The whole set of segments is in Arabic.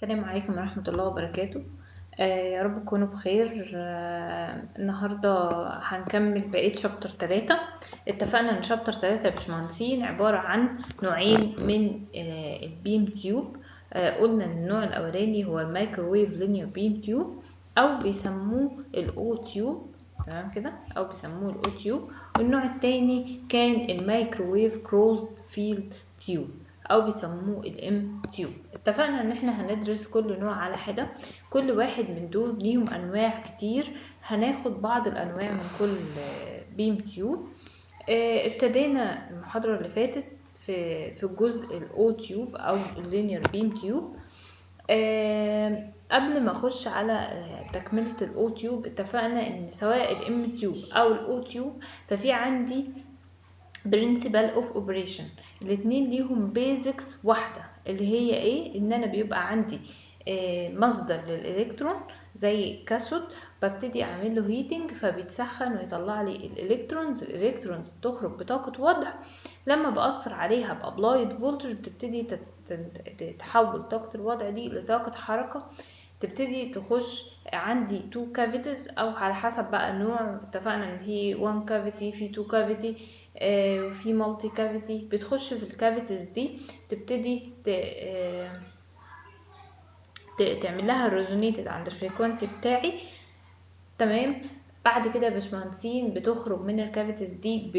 السلام عليكم ورحمة الله وبركاته. يا رب تكونوا بخير. النهاردة هنكمل بقية شابتر 3. اتفقنا ان شابتر 3 يا باشمهندسين عبارة عن نوعين من البيم تيوب. قلنا ان النوع الاولاني هو الميكروويف لينير بيم تيوب او بيسموه الاو تيوب، تمام كده، او بيسموه الاو تيوب. والنوع التاني كان الميكروويف كلوزد فيلد تيوب او بيسموه الام تيوب. اتفقنا ان احنا هندرس كل نوع على حدة. كل واحد من دول ليهم انواع كتير، هناخد بعض الانواع من كل بيم تيوب. ابتدينا المحاضرة اللي فاتت في الجزء الاو تيوب او اللينير بيم تيوب. قبل ما اخش على تكملة الاو تيوب، اتفقنا ان سواء الام تيوب او الاو تيوب ففي عندي principle of operation. الاتنين ليهم basics واحدة، اللي هي ايه؟ ان انا بيبقى عندي مصدر للالكترون زي كاثود، ببتدي اعمل له هيتنج فبيتسخن ويطلع لي الالكترونز بتخرج بطاقة وضع. لما بأثر عليها بابلايد فولتج بتبتدي تتحول طاقة الوضع دي لطاقة حركة، تبتدي تخش عندي 2 cavities او على حسب بقى النوع. اتفقنا ان في 1 cavity، في 2 cavity، وفي مالتي كافيتي. بتخش في الكافيتيز دي تبتدي تعمل لها ريزونيتد عند الفريكوانسي بتاعي، تمام. بعد كده يا باشمهندسين بتخرج من الكافيتيز دي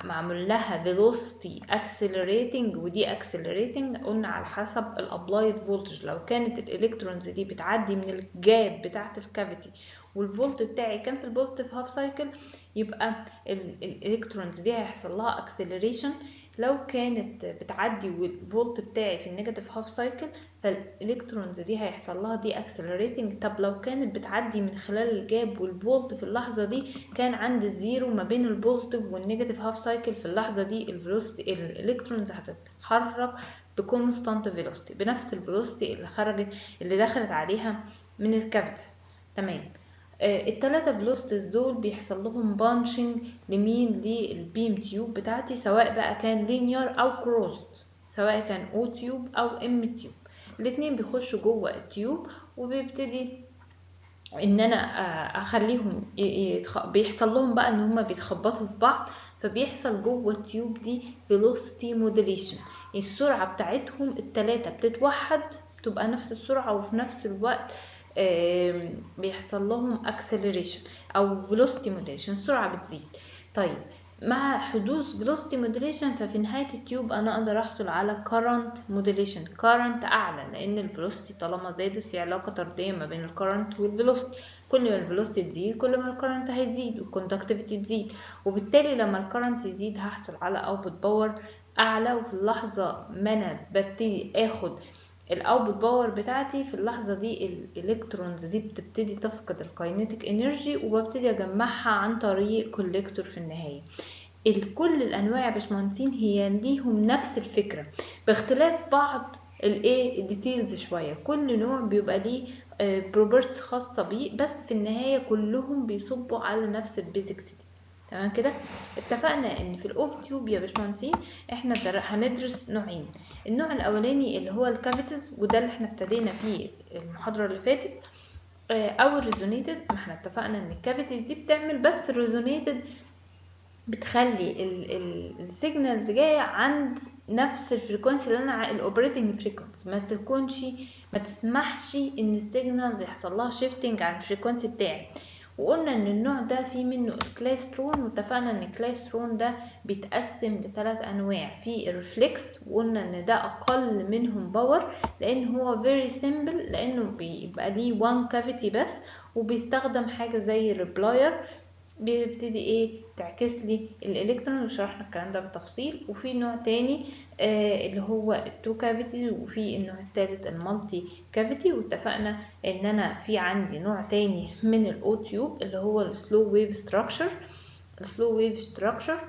معمول لها فيلوسيتي اكسلريتنج ودي اكسلريتنج. قلنا على حسب الابلايد فولتج. لو كانت الالكترونز دي بتعدي من الجاب بتاعه الكافيتي والفولت بتاعي كان في البوزيتيف هاف سايكل، يبقى الالكترونز دي هيحصل لها اكسلريشن. لو كانت بتعدي والفولت بتاعي في النيجاتيف هاف سايكل فالالكترونز دي هيحصل لها دي اكسلريتنج. طب لو كانت بتعدي من خلال الجاب والفولت في اللحظه دي كان عندي الزيرو ما بين البوزيتيف والنيجاتيف هاف سايكل، في اللحظه دي الفيلوسيتي الالكترونز هتتحرك بكونستانت فيلوسيتي، بنفس الفيلوسيتي اللي دخلت عليها من الكافيتس، تمام. التلاتة فيلوسيتيز دول بيحصل لهم بانشنج لمين؟ للبيم تيوب بتاعتي، سواء بقى كان لينير او كروزد، سواء كان او تيوب او ام تيوب. الاتنين بيخشوا جوه التيوب وبيبتدي ان انا اخليهم بيحصل لهم بقى ان هما بيتخبطوا في بعض، فبيحصل جوه التيوب دي velocity modulation. السرعة بتاعتهم التلاتة بتتوحد، تبقى نفس السرعة، وفي نفس الوقت بيحصل لهم acceleration او velocity modulation، السرعة بتزيد. طيب، مع حدوث velocity modulation ففي نهاية التيوب أنا أقدر أحصل على current modulation، current أعلى، لأن الفيلوسيتي طالما زادت في علاقة طردية ما بين الكرنت والفيلوسيتي. كل ما الفيلوسيتي تزيد كل ما الكرنت هيزيد والكوندكتيفيتي تزيد، وبالتالي لما الكرنت يزيد هحصل على اوتبوت باور أعلى. وفي اللحظة ما أنا ببتدي آخد الاوتبوت باور بتاعتي، في اللحظه دي الالكترونز دي بتبتدي تفقد الكاينيتيك انرجي وببتدي اجمعها عن طريق كوليكتور في النهايه. كل الانواع يا باشمهندسين هي ليهم نفس الفكره باختلاف بعض الديتيلز شويه. كل نوع بيبقى ليه بروبرتيز خاصه بيه، بس في النهايه كلهم بيصبوا على نفس البيزكس دي، تمام كده. اتفقنا ان في الاوب تيوب يا باشمهندسين احنا هندرس نوعين. النوع الاولاني اللي هو الكافيتيز، وده اللي احنا ابتدينا فيه المحاضره اللي فاتت، او الريزونيتد. ما احنا اتفقنا ان الكافيتيز دي بتعمل بس الريزونيتد، بتخلي السيجنالز جايه عند نفس الفريكوانسي اللي انا الاوبريتنج فريكوانسي، ما تسمحش ان السيجنالز يحصل لها شيفتنج عن الفريكوانسي بتاعي. وقلنا ان النوع ده فيه منه الكلايسترون، واتفقنا ان الكلايسترون ده بيتقسم لثلاث انواع. في الريفلكس، وقلنا ان ده اقل منهم باور لان هو very simple، لانه بيبقى ليه one cavity بس، وبيستخدم حاجه زي الريبلاير بيبتدي ايه تعكس لي الالكترون، وشرحنا الكلام ده بالتفصيل. وفي نوع تاني اللي هو التو كافيتي، وفي النوع الثالث المالتي كافيتي. واتفقنا ان انا في عندي نوع تاني من الاو تيوب اللي هو السلو ويف ستراكشر. السلو ويف ستراكشر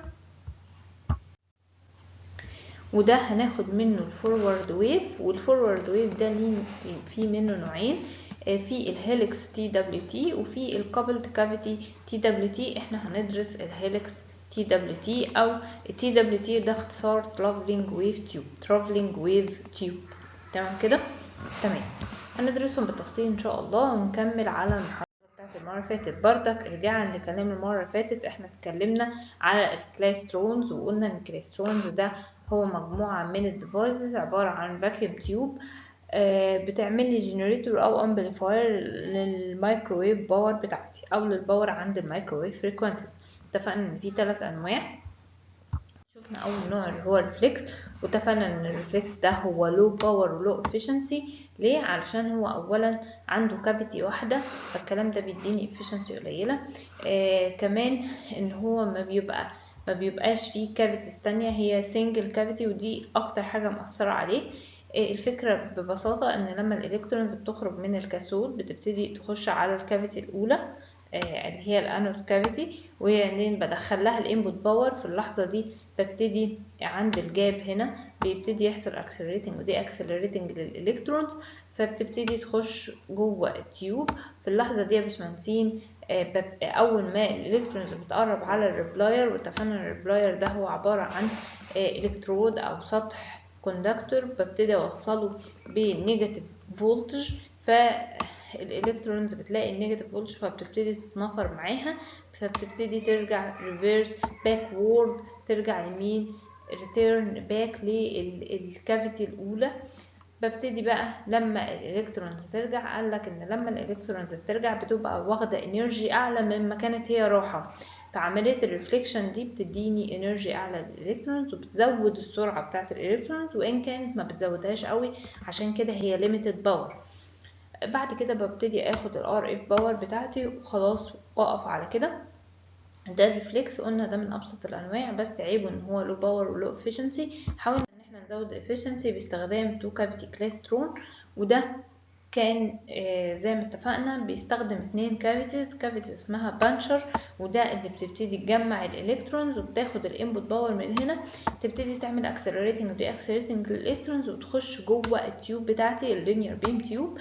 وده هناخد منه الفورورد ويف، والفورورد ويف ده في منه نوعين، في الهيلكس تي دبليو تي وفي الكابلد كافيتي تي دبليو تي. احنا هندرس الهيلكس تي دبليو تي، او تي دبليو تي ده اختصار ترافلينج ويف تيوب، ترافلينج ويف تيوب، تمام كده، تمام. هندرسهم بالتفصيل ان شاء الله، ونكمل على المحاضرة بتاعت المرة اللي فاتت. بردك رجعنا لكلام المرة اللي فاتت، احنا اتكلمنا على الكلاسترونز، وقلنا ان الكلاسترونز ده هو مجموعة من الديفايسز عبارة عن فاكيوم تيوب بتعمل لي جنريتور او امبليفاير للمايكروويف باور بتاعتي، او للباور عند المايكروويف فريكوانسيز. اتفقنا ان في 3 انواع. شفنا اول نوع اللي هو الريفلكس، واتفقنا ان الريفلكس ده هو لو باور ولو افيشنسي. ليه؟ علشان هو اولا عنده كافيتي واحده، فالكلام ده بيديني افيشنسي قليله. كمان ان هو ما بيبقاش فيه كافيتيز تانية، هي سنجل كافيتي، ودي اكتر حاجه مؤثره عليه. الفكره ببساطه ان لما الالكترونز بتخرج من الكاثود بتبتدي تخش على الكافيتي الاولى اللي هي الانود كافيتي، وبعدين بدخل لها الانبوت باور. في اللحظه دي ببتدي عند الجاب هنا بيبتدي يحصل اكسلريتنج ودي اكسلريتنج للالكترونز، فبتبتدي تخش جوه التيوب. في اللحظه دي يا باشمهندسين اول ما الالكترونز بتقرب على الريبلاير، واتفقنا ان الريبلاير ده هو عباره عن الكترود او سطح كوندكتور، ببتدي اوصله بنيجاتيف فولتج، فالالكترونز بتلاقي النيجاتيف فولتج فبتبتدي تتنافر معاها، فبتبتدي ترجع ريفيرس باكورد، ترجع يمين، ريتيرن باك للكافيتي الاولى. ببتدي بقى لما الالكترونز ترجع، قال لك ان لما الالكترونز بترجع بتبقى واخده انرجي اعلى مما كانت هي راحه، فعمليه الريفليكشن دي بتديني انرجي اعلى للالكترونز وبتزود السرعه بتاعه الالكترونز، وان كانت ما بتزودهاش قوي، عشان كده هي ليميتد باور. بعد كده ببتدي اخد الار اف باور بتاعتي وخلاص واقف على كده. ده الريفلكس قلنا ده من ابسط الانواع، بس عيبه ان هو لو باور ولو افيشنسي. حاولنا ان احنا نزود الافيشنسي باستخدام تو كافيتي كلاسترون، وده كان زي ما اتفقنا بيستخدم 2 كافيتيز، كافيتي اسمها بانشر، وده اللي بتبتدي تجمع الالكترونز وبتاخد الانبوت باور من هنا، تبتدي تعمل اكسلريتنج ودي اكسلريتنج للالكترونز وتخش جوه التيوب بتاعتي اللينير بيم تيوب.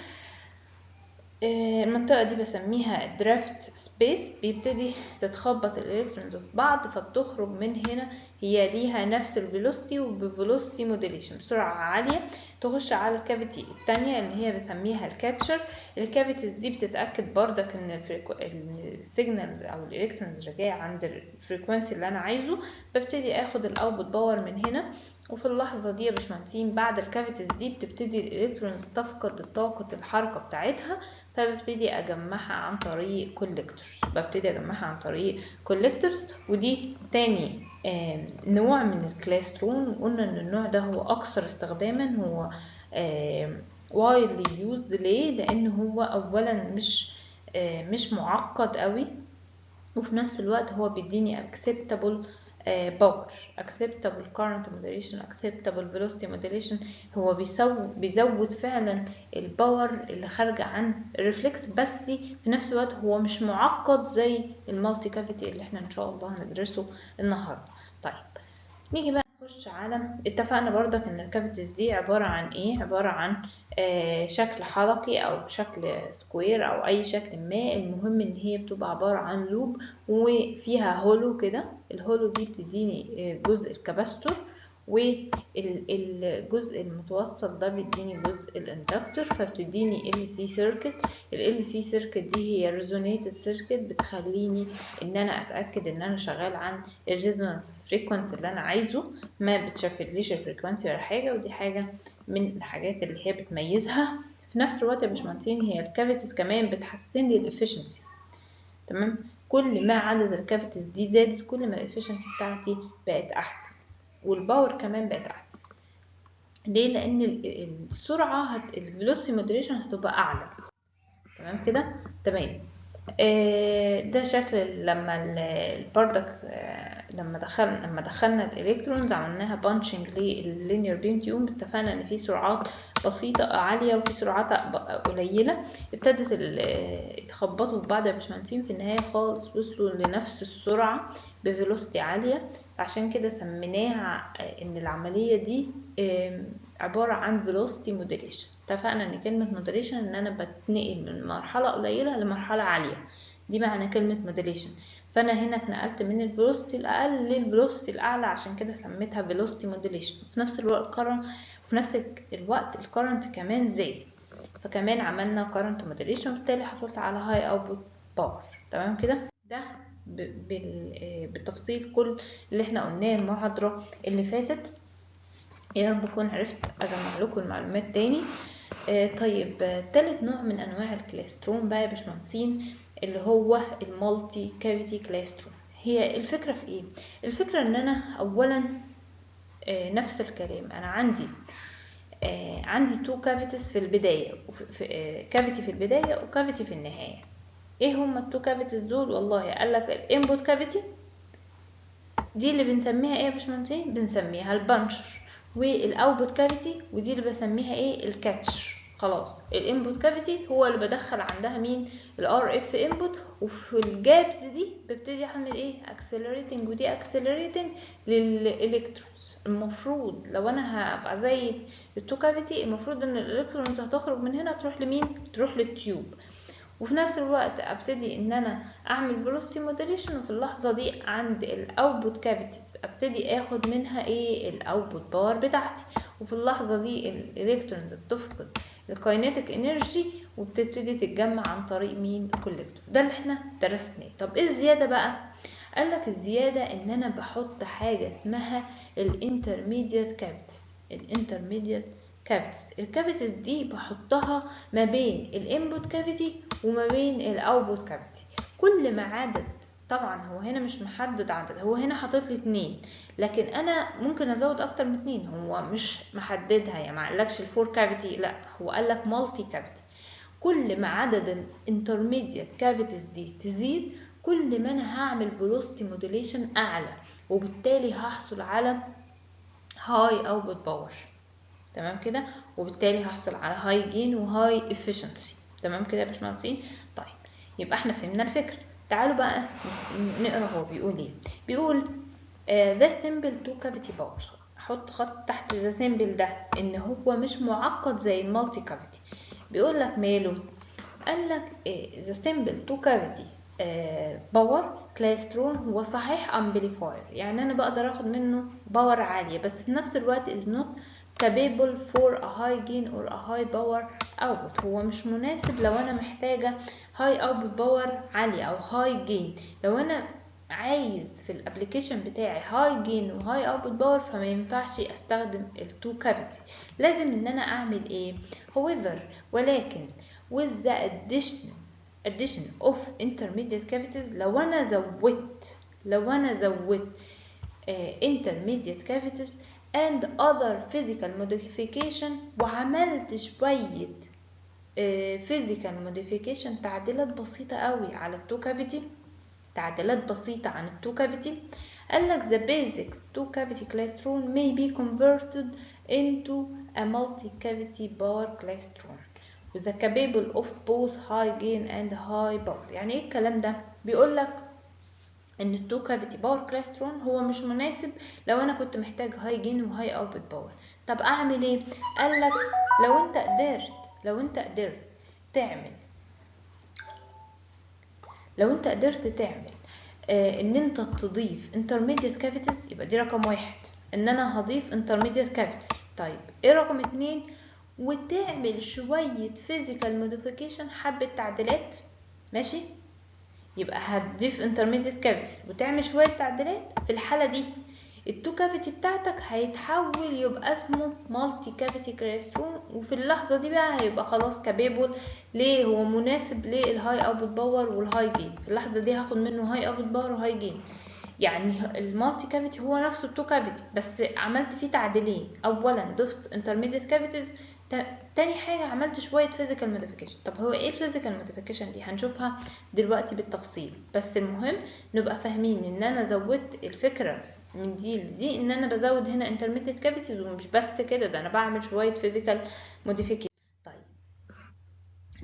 المنطقة دي بسميها درافت سبيس، بيبتدي تتخبط الالكترونز في بعض، فبتخرج من هنا هي ليها نفس الفيلوسيتي وبفيلوسيتي موديليشن بسرعة عالية، تخش على الكافيتي التانية اللي هي بسميها الكاتشر. الكافيتيز دي بتتأكد بردك ان السيجنالز او الالكترونز جاية عند الفريكوانسي اللي انا عايزه. ببتدي اخد الاوتبوت باور من هنا، وفي اللحظة دي يا باشمهندسين بعد الكافيتيز دي بتبتدي الالكترونز تفقد طاقة الحركة بتاعتها، فببتدي اجمعها عن طريق كولكتورز. ودي تاني نوع من الكلاسترون، وقلنا ان النوع ده هو اكثر استخداما، هو widely used. ليه؟ لان هو اولا مش معقد قوي، وفي نفس الوقت هو بيديني acceptable power، acceptable current modulation، acceptable velocity modulation. هو بيزود فعلا الباور اللي خارجة عن الريفلكس، بس في نفس الوقت هو مش معقد زي المالتي كافيتي اللي احنا ان شاء الله هندرسه النهارده. طيب نيجي بقى نخش على، اتفقنا برضك ان الكافيتيز دي عبارة عن ايه؟ عبارة عن شكل حلقي او شكل سكوير او اي شكل ما، المهم ان هي بتبقى عبارة عن لوب وفيها هولو كده. الهولو دي بتديني جزء الكاباستور، والجزء المتوسط ده بيديني جزء الاندكتور، فبتديني LC سيركت. ال LC سيركت دي هي ريزونيتد سيركت، بتخليني ان انا اتاكد ان انا شغال عن الريزونانس فريكوانسي اللي انا عايزه، ما بتشفليش الفريكوانسي ولا حاجه، ودي حاجه من الحاجات اللي هي بتميزها. في نفس الوقت يا باشمهندسين هي الكافيتيز كمان بتحسن لي الافشنسي. تمام، كل ما عدد الكافيتيز دي زادت كل ما الافشنسي بتاعتي بقت احسن، والباور كمان بقت احسن. ليه؟ لان السرعه الفيلوسيتي مودريشن هتبقى اعلى. تمام كده؟ تمام. ده شكل لما البردك لما دخلنا الالكترونز عملناها بانشنج لللينير بيم تيوب. اتفقنا ان في سرعات بسيطه عاليه وفي سرعات قليله، ابتدت يتخبطوا في بعض يا باشمهندسين، في النهايه خالص وصلوا لنفس السرعه بفيلوسيتي عاليه. عشان كده سميناها ان العمليه دي عباره عن فيلوسيتي موديليشن. اتفقنا ان كلمه موديليشن ان انا بتنقل من مرحله قليله لمرحله عاليه، دي معنى كلمه موديليشن. فانا هنا اتنقلت من الفيلوسيتي الاقل للفيلوسيتي الاعلى، عشان كده سميتها فيلوسيتي موديليشن. في نفس الوقت الكرنت كمان زاد، فكمان عملنا current modulation، وبالتالي حصلت على high output power. تمام كده؟ ده بالتفصيل كل اللي احنا قلناه المحاضرة اللي فاتت. يا رب اكون عرفت اجمع لكم المعلومات تاني. طيب، تالت نوع من انواع الكلاسترون بقى يا باشمهندسين اللي هو المالتي كافيتي كلاسترون. هي الفكرة في ايه؟ الفكرة ان انا اولا نفس الكلام، انا عندي تو كافيتيز في البداية، كافيتي في البداية وكافيتي في النهاية. ايه هما التو كافيتيز دول؟ والله قالك الانبوت كافيتي دي اللي بنسميها ايه يا باشمهندسين؟ بنسميها البانشر. والاوتبوت كافيتي ودي اللي بسميها ايه؟ الكاتشر. خلاص، الانبوت كافيتي هو اللي بدخل عندها مين؟ الار اف انبوت، وفي الجابس دي ببتدي اعمل ايه؟ اكسلريتنج ودي اكسلريتنج للالكترونز. المفروض لو انا هبقى زي التو كافيتي، المفروض ان الالكترونز هتخرج من هنا تروح لمين؟ تروح للتيوب، وفي نفس الوقت ابتدي ان انا اعمل فيلوسيتي موديليشن، وفي اللحظه دي عند الاوتبوت كافيتيز ابتدي اخد منها ايه؟ الاوتبوت باور بتاعتي. وفي اللحظه دي الالكترونز بتفقد الكاينيتيك انرجي وبتبتدي تتجمع عن طريق مين؟ الكوليكتور. ده اللي احنا درسناه. طب ايه الزياده بقى؟ قالك الزياده ان انا بحط حاجه اسمها الانترميديت كافيتيز. الانترميديت كافيتيز، الكافيتيز دي بحطها ما بين الانبوت كافيتي وما بين الاوتبوت كافيتي. كل ما عدد، طبعا هو هنا مش محدد عدد، هو هنا حاطط لي 2، لكن انا ممكن ازود اكتر من 2، هو مش محددها يعني، ما قالكش الفور كافيتي، لا هو قالك مالتي كافيتي. كل ما عدد الانترميديت كافيتيز دي تزيد، كل ما انا هعمل فيلوسيتي موديليشن اعلى، وبالتالي هحصل على هاي اوتبوت باور. تمام كده؟ وبالتالي هحصل على هاي جين وهاي افيشنسي. تمام كده يا باشمهندسين؟ طيب، يبقى احنا فهمنا الفكره. تعالوا بقى نقرا هو بيقول ايه. بيقول ده سيمبل تو كافيتي باور. احط خط تحت ذا سيمبل ده ان هو مش معقد زي المالتي كافيتي. بيقول لك ماله؟ قال لك ذا سيمبل تو كافيتي باور كلاسترون هو صحيح امبليفاير، يعني انا بقدر اخد منه باور عاليه، بس في نفس الوقت is not capable for a high gain or a high power output. هو مش مناسب لو انا محتاجه high output power عاليه او high gain. لو انا عايز في الابليكيشن بتاعي هاي جين وهاي اوتبوت باور، فما ينفعش استخدم التو كافيتي. لازم ان انا اعمل ايه؟ however، ولكن with the addition of intermediate cavities، لو انا زودت intermediate cavities and other physical modification، وعملت شوية physical modification، تعديلات بسيطة قوي على التو كافيتي، تعديلات بسيطة عن التو كافيتي. قالك the basic two cavity klystron may be converted into a multi-cavity bar klystron with a capable of both high gain and high power. يعني ايه الكلام ده؟ بيقولك ان التو كافيتي باور كلاسترون هو مش مناسب لو انا كنت محتاج هاي جين وهاي اوتبوت باور. طب اعمل ايه؟ قالك لو انت قدرت تعمل ان انت تضيف intermediate cavities، يبقى دي رقم 1، ان انا هضيف intermediate cavities. طيب ايه رقم 2؟ وتعمل شوية physical modification، حبة تعديلات، ماشي؟ يبقى هتضيف intermediate cavities وتعمل شوية تعديلات. في الحالة دي التو كافيتي بتاعتك هيتحول يبقى اسمه مالتي كافيتي كلاسترون، وفي اللحظة دي بقى هيبقى خلاص كابيبل. ليه؟ هو مناسب للهاي اوتبوت باور والهاي جين. في اللحظة دي هاخد منه هاي اوتبوت باور وهاي جين. يعني المالتي كافيتي هو نفسه التو كافيتي، بس عملت فيه تعديلين. اولا ضفت انترميديت كافيتيز، تاني حاجة عملت شوية physical modification. طب هو ايه physical modification دي؟ هنشوفها دلوقتي بالتفصيل، بس المهم نبقى فاهمين ان انا زودت الفكرة من دي لدي، ان انا بزود هنا intermediate cavities، ومش بس كده، ده انا بعمل شوية physical modification. طيب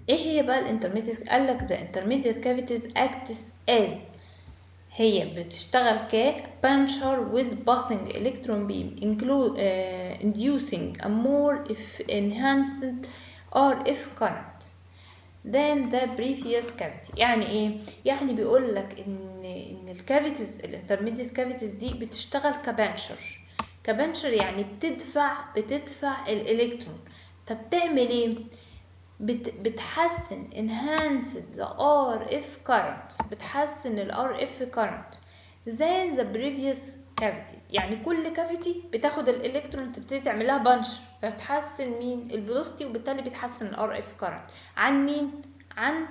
ايه هي بقى الانترميديت؟ قالك the intermediate cavities acts as، هي بتشتغل كبانشر with passing electron beam inducing a more enhanced RF current than the previous cavity. يعني ايه؟ يعني بيقول لك ان الكافيتيز الانترميديت كافيتيز دي بتشتغل كبانشر، يعني بتدفع الالكترون. فبتعمل ايه؟ بتحسن enhanced the RF current، بتحسن ال RF current than the previous cavity. يعني كل كافيتي بتاخد الالكترون تبتدي تعملها بانش، فبتحسن مين؟ الفيلوسيتي، وبالتالي بتحسن ال RF current. عن مين؟ عن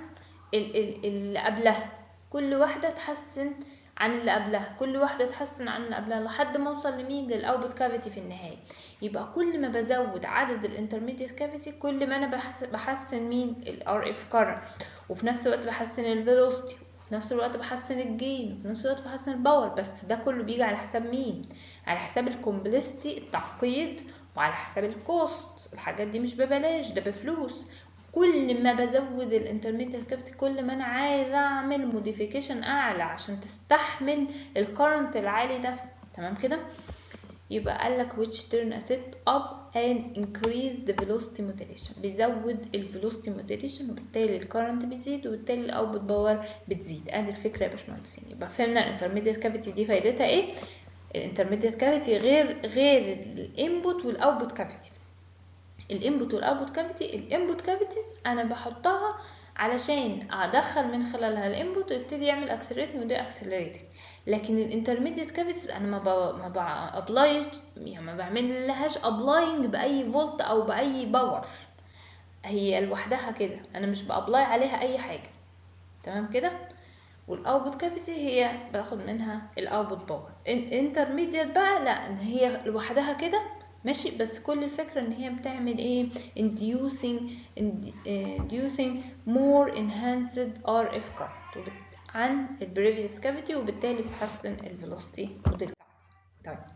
اللي قبلها. كل واحدة تحسن عن اللي قبلها، كل واحدة تحسن عن اللي قبلها، لحد ما اوصل لمين؟ للاوتبوت كافيتي في النهاية. يبقى كل ما بزود عدد الانترميديت كافيتي كل ما انا بحسن مين؟ الار اف كارنت، وفي نفس الوقت بحسن الفيلوسيتي، وفي نفس الوقت بحسن الجين، وفي نفس الوقت بحسن الباور. بس ده كله بيجي على حساب مين؟ على حساب الكومبلكسيتي، التعقيد، وعلى حساب الكوست. الحاجات دي مش ببلاش، ده بفلوس. كل ما بزود الانترميديت كافيتي كل ما انا عايز اعمل موديفيكيشن اعلى عشان تستحمل الكرنت العالي ده. تمام كده؟ يبقى قالك which turn a set up and increase the velocity modulation، بيزود الفيلوسيتي موديليشن، وبالتالي الكرنت بيزيد، وبالتالي الاوتبوت باور بتزيد. ادي الفكره يا باشمهندسين. يبقى فهمنا الانترميديت كافيتي دي فايدتها ايه. الانترميديت كافيتي غير الانبوت والاوتبوت كافيتي. الانبوت والاوتبوت كافيتي، الانبوت كافيتيز انا بحطها علشان ادخل من خلالها الانبوت ويبتدي يعمل اكسلريتنج ودي اكسلريتنج. لكن الانترميديت كافيتيز انا ما ابلايج، يعني ما بعمل لهاش ابلاينج باي فولت او باي باور، هي لوحدها كده، انا مش بابلاي عليها اي حاجه. تمام كده؟ والاوتبوت كافيتي هي باخد منها الاوتبوت باور. انترميديت بقى لا، ان هي لوحدها كده ماشي، بس كل الفكرة ان هي بتعمل ايه؟ inducing more enhanced RF current عن ال previous cavity، وبالتالي بتحسن ال velocity model بتاعتي.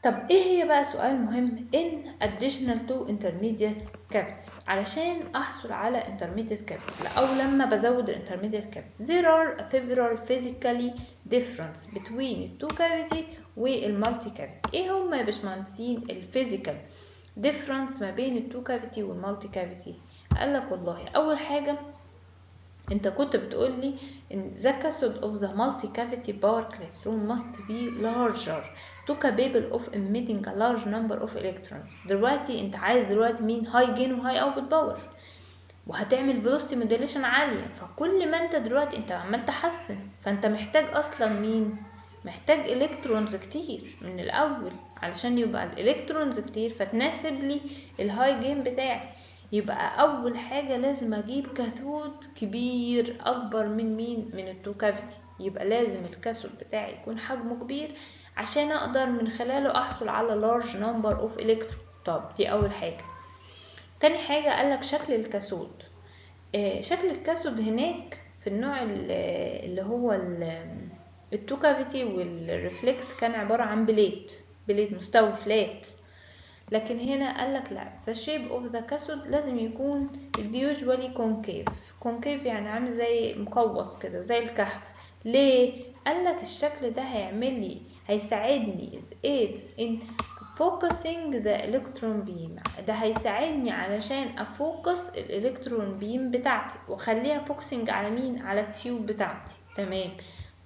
طب ايه هي بقى سؤال مهم in additional to intermediate cavities؟ علشان احصل على intermediate cavity او لما بزود ال intermediate cavity there are several physically difference between ال two cavity وال multi cavity. ايه هما يا باشمهندسين ال physical difference ما بين ال two cavity وال multi cavity؟ قالك والله اول حاجة انت كنت بتقولي ان the cathode of the multi-cavity power classroom must be larger to capable of emitting a large number of electrons. دلوقتي انت عايز دلوقتي مين؟ high gain و high output power، وهتعمل velocity modulation عالية. فكل ما انت دلوقتي انت عمال تحسن، فانت محتاج اصلا مين؟ محتاج الكترونز كتير من الاول علشان يبقى الالكترونز كتير فتناسب لي الهاي جين بتاعي. يبقى اول حاجة لازم اجيب كاثود كبير اكبر من مين؟ من التو كافيتي. يبقى لازم الكاثود بتاعي يكون حجمه كبير عشان اقدر من خلاله احصل على large number of electron. طب دي اول حاجة. تاني حاجة قالك شكل الكاثود. شكل الكاثود هناك في النوع اللي هو التو كافيتي والريفلكس كان عبارة عن بليت مستوي فلات. لكن هنا قالك لا، the shape of the cathode لازم يكون usually concave يعني عامل زي مقوس كده زي الكهف. ليه؟ قالك الشكل ده هيساعدني in focusing the electron beam. ده هيساعدني علشان افوكس الالكترون بيم بتاعتي واخليها فوكسنج على مين؟ على التيوب بتاعتي. تمام.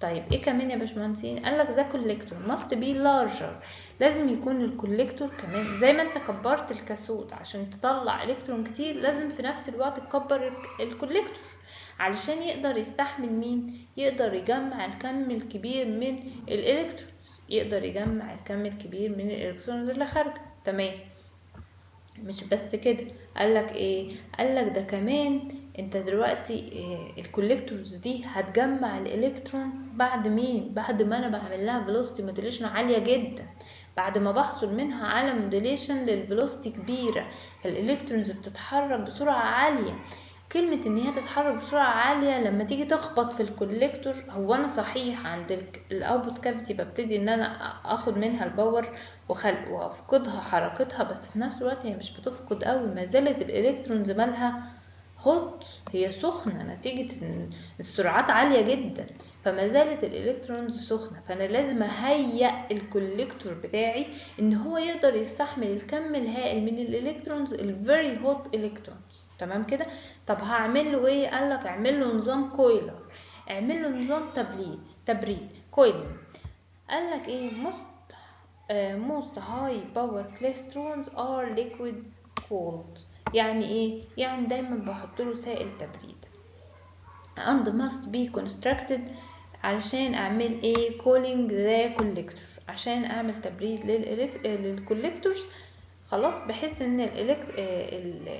طيب ايه كمان يا باشمهندسين؟ قالك ذا كوليكتور must be larger، لازم يكون الكوليكتور كمان زي ما انت كبرت الكاثود عشان تطلع الكترون كتير، لازم في نفس الوقت تكبر الكوليكتور علشان يقدر يستحمل مين؟ يقدر يجمع الكم الكبير من الالكترون، يقدر يجمع الكم الكبير من الالكترونز اللي خارجه. تمام. مش بس كده، قالك ايه؟ قالك ده كمان انت دلوقتي إيه؟ الكوليكتورز دي هتجمع الالكترون بعد مين؟ بعد ما انا بعمل لها فيلوسيتي موديليشن عاليه جدا، بعد ما بحصل منها على موديليشن للفيلوسيتي كبيره، فالالكترونز بتتحرك بسرعه عاليه. كلمة ان هي تتحرك بسرعة عالية لما تيجي تخبط في الكوليكتور، هو انا صحيح عند الاوتبوت كافيتي ببتدي ان انا اخد منها الباور وافقدها حركتها، بس في نفس الوقت هي مش بتفقد قوي، ما زالت الالكترونز مالها هوت، هي سخنة نتيجة ان السرعات عالية جدا، فما زالت الالكترونز سخنة. فانا لازم اهيئ الكوليكتور بتاعي ان هو يقدر يستحمل الكم الهائل من الالكترونز الفيري هوت الكترونز. تمام كده؟ طب هعمل له ايه؟ قالك اعمل له نظام كويلر، اعمل له نظام تبريد كويلر. قالك ايه؟ most high power clastrons are liquid cooled، يعني ايه؟ يعني دايما بحط له سائل تبريد. and must be constructed علشان اعمل ايه؟ cooling the collector، عشان اعمل تبريد للكوليكتورز. خلاص، بحيث ان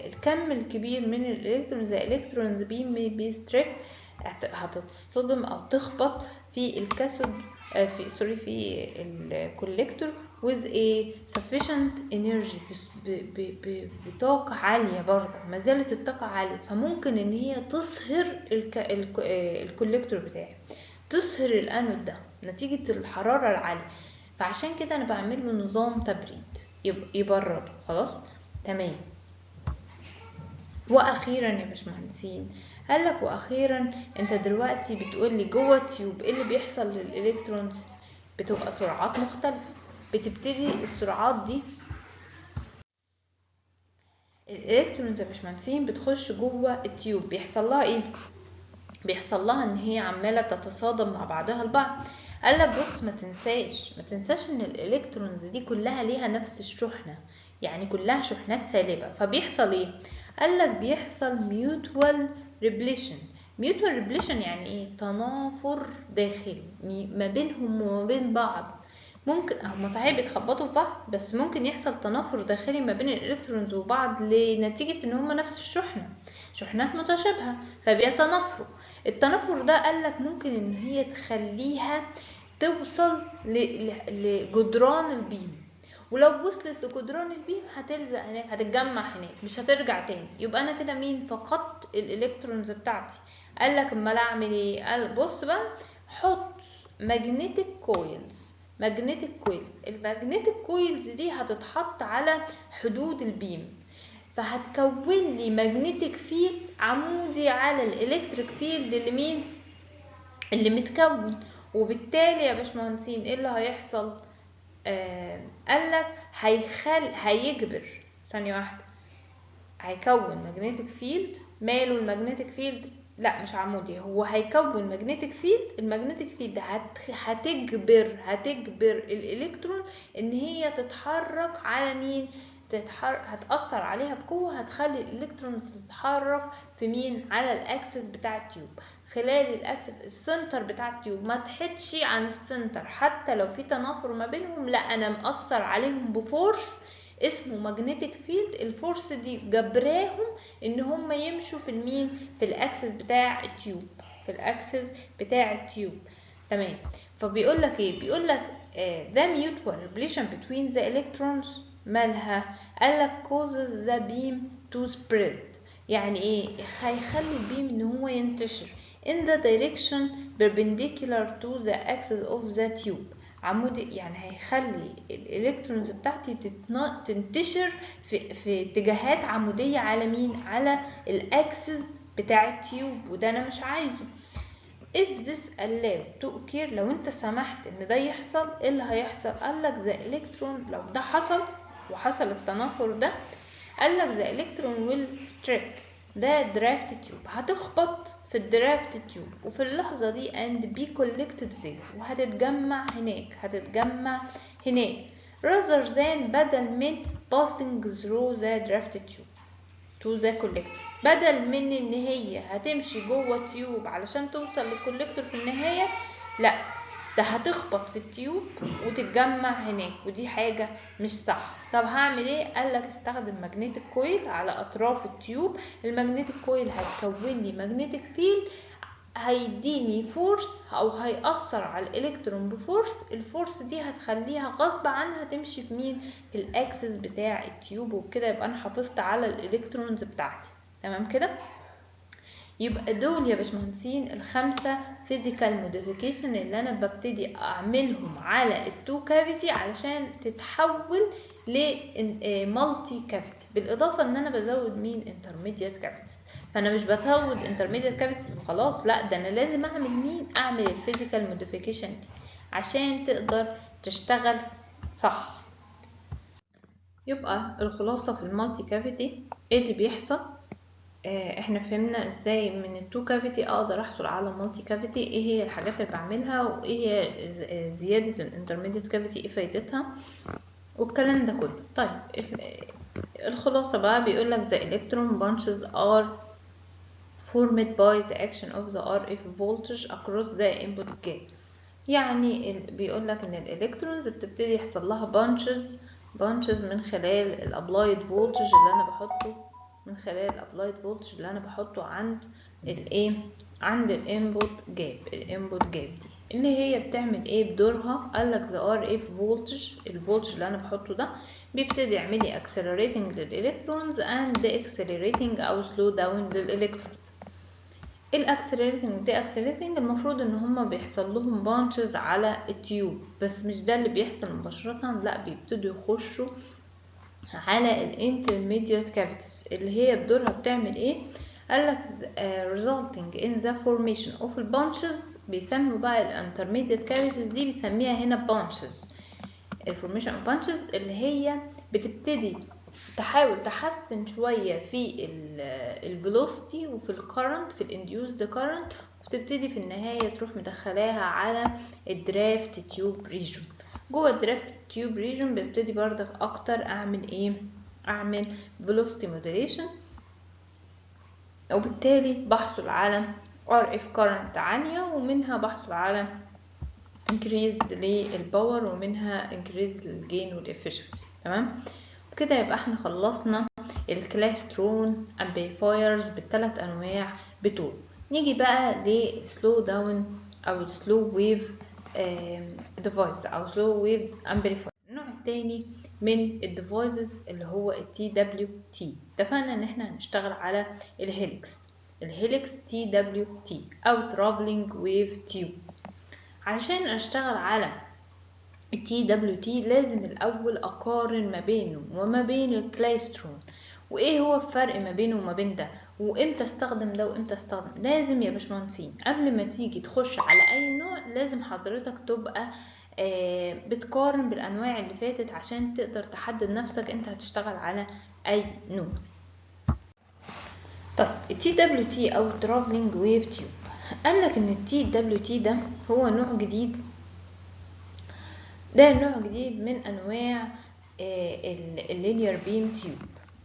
الكم الكبير من الالكترونز، الالكترونز بيستريك، هتتصطدم او تخبط في الكاثود، في الكوليكتور with a sufficient energy، بطاقة عالية. برضه ما زالت الطاقة عالية، فممكن ان هي تصهر الكوليكتور بتاعي، تصهر الانود ده نتيجة الحرارة العالية. فعشان كده انا بعمل له نظام تبريد يبرده. خلاص تمام. واخيرا يا باشمهندسين، قالك واخيرا انت دلوقتي بتقولي جوه التيوب ايه اللي بيحصل للالكترونز؟ بتبقى سرعات مختلفة. بتبتدي السرعات دي، الالكترونز يا باشمهندسين بتخش جوه التيوب، بيحصل لها ايه؟ بيحصل لها ان هي عماله تتصادم مع بعضها البعض. قال لك بص، ما تنساش ان الالكترونز دي كلها ليها نفس الشحنه، يعني كلها شحنات سالبه. فبيحصل ايه؟ قال لك بيحصل ميوتوال ريبليشن. ميوتوال ريبليشن يعني ايه؟ تنافر داخلي ما بينهم وما بين بعض. ممكن هما صحيح بيتخبطوا في بعض، بس ممكن يحصل تنافر داخلي ما بين الالكترونز وبعض لنتيجه ان هما نفس الشحنه، شحنات متشابهه، فبيتنافروا. التنافر ده قالك ممكن ان هي تخليها توصل لجدران البيم، ولو وصلت لجدران البيم هتلزق هناك، هتتجمع هناك، مش هترجع تاني. يبقى انا كده مين؟ فقدت الالكترونز بتاعتي. قالك امال اعمل ايه؟ قال بص بقى، حط ماجنتيك كويلز. ماجنتيك كويلز، الماجنتيك كويلز دي هتتحط على حدود البيم، فهتكون لي ماجنتيك فيلد عمودي على الالكتريك فيلد اللي مين؟ اللي متكون. وبالتالي يا باشمهندسين ايه اللي هيحصل؟ قالك هيجبر، ثانية واحدة، هيكون ماجنتيك فيلد. ماله الماجنتيك فيلد؟ لا مش عمودي، هو هيكون ماجنتيك فيلد. الماجنتيك فيلد هتجبر الالكترون ان هي تتحرك على مين؟ هتأثر عليها بقوة، هتخلي الالكترون تتحرك في مين؟ على الاكسس بتاع التيوب، خلال الاكسس السنتر بتاع التيوب، ما تحدش عن السنتر. حتى لو في تنافر ما بينهم، لا انا مأثر عليهم بفورس اسمه ماجنتيك فيلد. الفورس دي جبراهم ان هم يمشوا في المين؟ في الاكسس بتاع التيوب، في الاكسس بتاع التيوب. تمام. فبيقول لك ايه؟ بيقول لك the mutual relation between the electrons مالها؟ قال لك causes the beam to spread. يعني ايه؟ هيخلي البيم ان هو ينتشر in the direction perpendicular to the axis of the tube. عمودي، يعني هيخلي الالكترونز بتاعتي تنتشر في اتجاهات عمودية على مين؟ على الاكسس بتاع التيوب، وده انا مش عايزه. if this allowed to occur، لو انت سمحت ان ده يحصل، ايه اللي هيحصل؟ قالك the electron، لو ده حصل وحصل التنافر ده، قالك the electron will strike ده درافت تيوب، هتخبط في الدرافت تيوب، وفي اللحظة دي and be collected there، وهتتجمع هناك rather than بدل من passing through the draft tube to the collector. بدل من ان هي هتمشي جوه التيوب علشان توصل للكوليكتور في النهاية، لا ده هتخبط في التيوب وتتجمع هناك، ودي حاجة مش صح. طب هعمل ايه؟ قالك استخدم ماجنتيك كويل على اطراف التيوب. الماجنتيك كويل هتكون لي ماجنتيك فيلد، هيديني فورس او هيأثر على الالكترون بفورس. الفورس دي هتخليها غصب عنها تمشي في مين؟ في الاكسس بتاع التيوب، وبكده يبقى انا حافظت على الالكترونز بتاعتي. تمام كده؟ يبقى دول يا باشمهندسين الخمسة physical modification اللي انا ببتدي اعملهم على التو كافيتي علشان تتحول لمالتي كافيتي، بالاضافة ان انا بزود مين؟ intermediate cavities. فانا مش بزود intermediate cavities وخلاص، لا ده انا لازم اعمل مين؟ اعمل الفيزيكال موديفيكيشن دي عشان تقدر تشتغل صح. يبقى الخلاصة في المالتي كافيتي ايه اللي بيحصل؟ احنا فهمنا ازاي من التو كافيتي اقدر احصل على مالتي كافيتي، ايه هي الحاجات اللي بعملها، وايه هي زيادة الانترميديت كافيتي ايه فايدتها، والكلام ده كله. طيب الخلاصة بقى بيقولك the electron bunches are formed by the action of the RF voltage across the input gate. يعني بيقولك ان الالكترونز بتبتدي يحصل لها بانشز من خلال الابلايد فولتج اللي انا بحطه عند الايه، عند الانبوت جاب دي اللي هي بتعمل ايه بدورها. قالك the RF voltage، الفولتج اللي انا بحطه ده بيبتدي يعمل لي accelerating للالكترونز and accelerating او slow down للالكترونز. الاكسلريتنج دي اكسلريتنج المفروض ان هما بيحصل لهم بانشز على التيوب، بس مش ده اللي بيحصل مباشرة، لا بيبتدوا يخشوا على الانترميديت كافيتيز اللي هي بدورها بتعمل ايه. قالك resulting in the formation of bunches، بيسموا بقى الانترميديت كافيتيز دي بيسميها هنا bunches. الفورميشن اوف بانشز اللي هي بتبتدي تحاول تحسن شوية في الفيلوسيتي وفي الكرنت، في الانديوزد كرنت، وبتبتدي في النهاية تروح مدخلاها على الدرافت تيوب ريجون. جوه الدرافت تيوب ريجون ببتدي بردك اكتر اعمل ايه، اعمل فيلوسيتي موديليشن، وبالتالي بحصل على RF current عالية، ومنها بحصل على increased للباور، ومنها increased للجين والefficiency. تمام كده يبقى احنا خلصنا الكلايسترون امبليفايرز بالثلاث انواع بتوع. نيجي بقى للسلو داون او السلو ويف ديفايس او سلو ويف امبليفاير. النوع الثاني من الديفايسز اللي هو التي دبليو تي. اتفقنا ان احنا هنشتغل على الهيليكس تي دبليو تي او ترافلينج ويف تيوب. علشان اشتغل على التي دبليو تي لازم الاول اقارن ما بينه وما بين الكلايسترون، وايه هو الفرق ما بينه وما بين ده، وامتى استخدم ده وامتى استخدم. لازم يا باشمهندسين قبل ما تيجي تخش على اي نوع لازم حضرتك تبقى بتقارن بالانواع اللي فاتت عشان تقدر تحدد نفسك انت هتشتغل على اي نوع. طيب التي دبليو تي او ترافلينج ويف تيوب، قالك ان التي دبليو تي ده هو نوع جديد، ده نوع جديد من انواع اللينير بيم تيوب.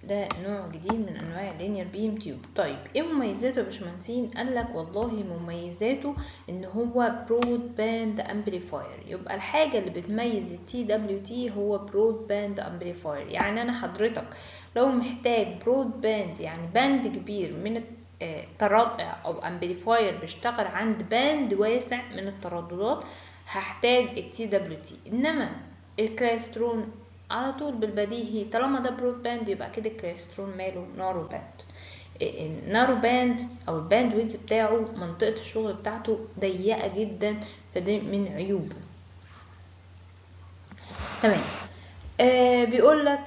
ده نوع جديد من انواع اللينير بيم تيوب. طيب ايه مميزاته يا باشمهندسين؟ قالك والله مميزاته ان هو برود باند امبليفاير. يبقى الحاجه اللي بتميز التي دبليو تي هو برود باند امبليفاير. يعني انا حضرتك لو محتاج برود باند، يعني باند كبير من او امبليفاير بيشتغل عند باند واسع من الترددات، هحتاج التي دبليو تي. انما الكلايسترون على طول بالبديهي طالما ده برود باند يبقى كده الكلايسترون ماله نارو باند. النارو باند او الباند ويدز بتاعه منطقة الشغل بتاعته ضيقة جدا، فده من عيوبه. تمام بيقول لك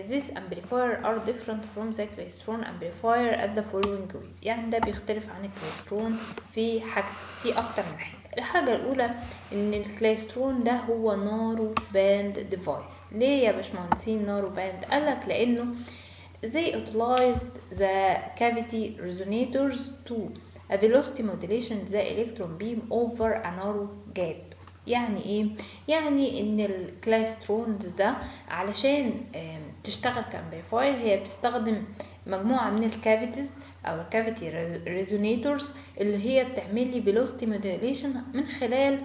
these amplifier are different from the klystron amplifier at the following way. يعني ده بيختلف عن الكلايسترون في حاجة، في اكتر من حاجة. الحاجة الاولى ان الكلايسترون ده هو نارو باند ديفايس. ليه يا باشمهندسين نارو باند؟ قالك لانه they utilized the cavity resonators to a velocity modulation the electron beam over a narrow gap. يعني ايه؟ يعني ان الكلايسترون ده علشان تشتغل كامبليفاير هي بتستخدم مجموعة من الكافيتيز او الكافيتي ريزونيتورز اللي هي بتعمل لي فيلوسيتي موديليشن من خلال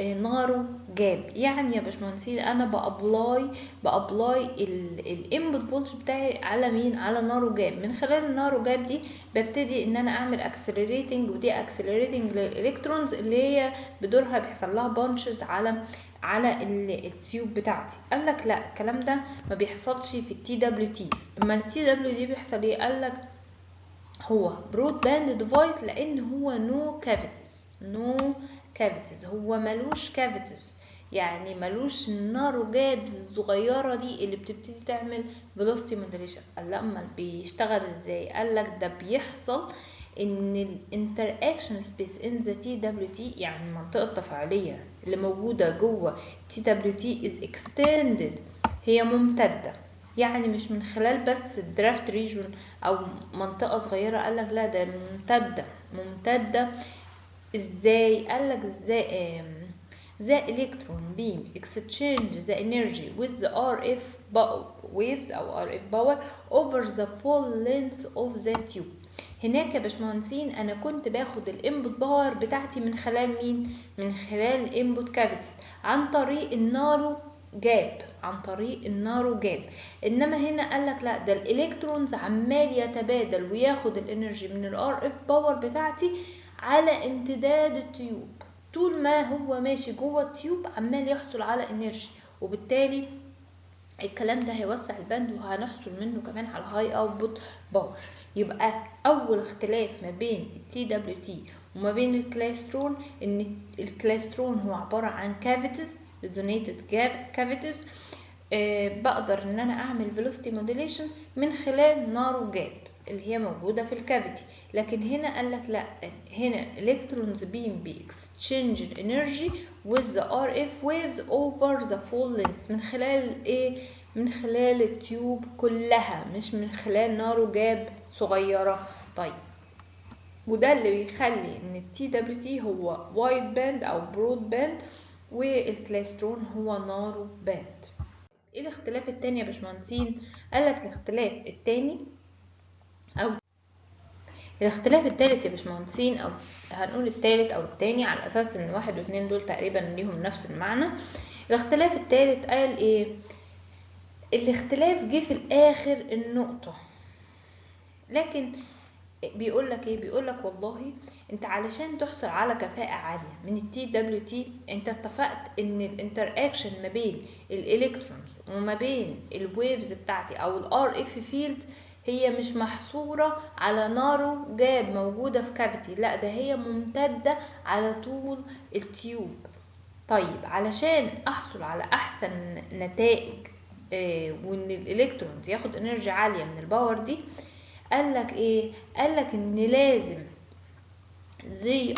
نارو جاب. يعني يا باشمهندسين انا بابلاي الانبوت فولتج بتاعي على مين؟ على نارو جاب. من خلال النارو جاب دي ببتدي ان انا اعمل اكسلريتنج ودي اكسلريتنج للالكترونز اللي هي بدورها بيحصل لها بانشز على التيوب بتاعتي. قال لك لا الكلام ده ما بيحصلش في التي دبليو تي. اما التي دبليو دي بيحصل ايه؟ قال لك هو برود باند ديفايس لان هو نو كافيتيز، هو ملوش كافيتيز، يعني ملوش نارو جاب الصغيره دي اللي بتبتدي تعمل فيلوسيتي موديليشن. قال لا امال بيشتغل ازاي؟ قال لك ده بيحصل ان الانتر اكشن سبيس ان ذا تي دبليو تي، يعني المنطقه التفاعليه اللي موجوده جوه تي دبليو تي از اكستندد، هي ممتده. يعني مش من خلال بس الدرافت ريجون او منطقه صغيره. قالك لا ده ممتده ازاي؟ قالك ازاي the electron beam exchange the energy with the RF waves أو RF power over the full length of the tube. هناك يا باشمهندسين أنا كنت باخد الانبوت باور بتاعتي من خلال مين؟ من خلال الانبوت كافيتيز عن طريق النارو جاب، انما هنا قالك لا، ده الالكترونز عمال يتبادل وياخد الانرجي من الار اف باور بتاعتي على امتداد التيوب، طول ما هو ماشي جوه التيوب عمال يحصل على انرجي، وبالتالي الكلام ده هيوسع الباند وهنحصل منه كمان على هاي اوتبوت باور. يبقى اول اختلاف ما بين التي دبليو تي وما بين الكلايسترون ان الكلايسترون هو عباره عن كافيتيز، ريزونيتد كافيتيز، بقدر ان انا اعمل فيلوسيتي موديليشن من خلال نارو جاب اللي هي موجوده في الكافيتي. لكن هنا قال لك لا، هنا electrons beam exchange energy with the RF waves over the full length من خلال ايه؟ من خلال التيوب كلها، مش من خلال نارو جاب صغيره. طيب وده اللي بيخلي ان التي دبليو تي هو وايد باند او برود باند والكلايسترون هو نارو باند. ايه الاختلاف التاني يا باشمهندسين؟ قالك الاختلاف التاني او الاختلاف التالت يا باشمهندسين، او هنقول التالت او التاني على اساس ان واحد واثنين دول تقريبا ليهم نفس المعنى. الاختلاف التالت قال ايه؟ الاختلاف جه في الاخر النقطة، لكن بيقول لك ايه؟ بيقول لك والله انت علشان تحصل على كفاءة عالية من التي دبليو تي انت اتفقت ان الانتر اكشن ما بين الالكترونز وما بين الويفز بتاعتي او الار اف فيلد هي مش محصورة على نارو جاب موجودة في كافيتي، لا ده هي ممتدة على طول التيوب. طيب علشان احصل على احسن نتائج وان الالكترونز ياخد انرجي عالية من الباور دي، قالك ايه؟ قالك ان لازم they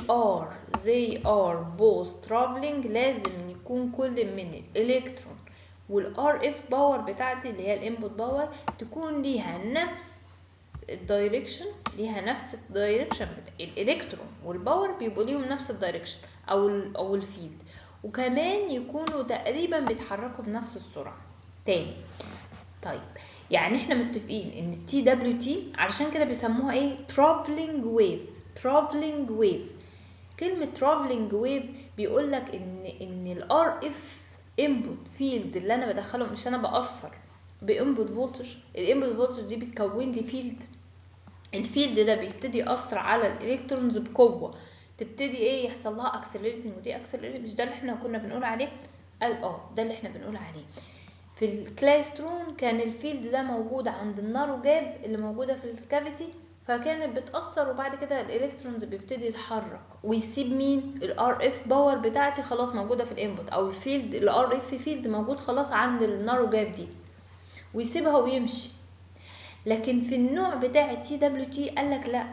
are both traveling، لازم يكون كل من الالكترون والار اف باور بتاعتي اللي هي الانبوت باور تكون ليها نفس الدايركشن، الالكترون والباور بيبقوا ليهم نفس الدايركشن او الفيلد، وكمان يكونوا تقريبا بيتحركوا بنفس السرعه. تاني، طيب يعني احنا متفقين ان التي دبليو تي علشان كده بيسموها ايه؟ traveling wave. كلمة traveling wave بيقول لك ان الار اف input field اللي انا بدخله، مش انا بأثر بانبوت فولتج، الانبوت فولتج دي بتكون لي فيلد، الفيلد ده بيبتدي يأثر على الالكترونز بقوة، تبتدي ايه؟ يحصل لها accelerating ودي accelerating. مش ده اللي احنا كنا بنقول عليه؟ قال ده اللي احنا بنقول عليه. في الكلايسترون كان الفيلد ده موجود عند النارو جاب اللي موجودة في الكافيتي، فكانت بتأثر وبعد كده الالكترونز بيبتدي يتحرك ويسيب مين؟ الار اف باور بتاعتي خلاص موجودة في الانبوت، او الفيلد الار اف فيلد موجود خلاص عند النارو جاب دي ويسيبها ويمشي. لكن في النوع بتاع التي دبليو تي قالك لا،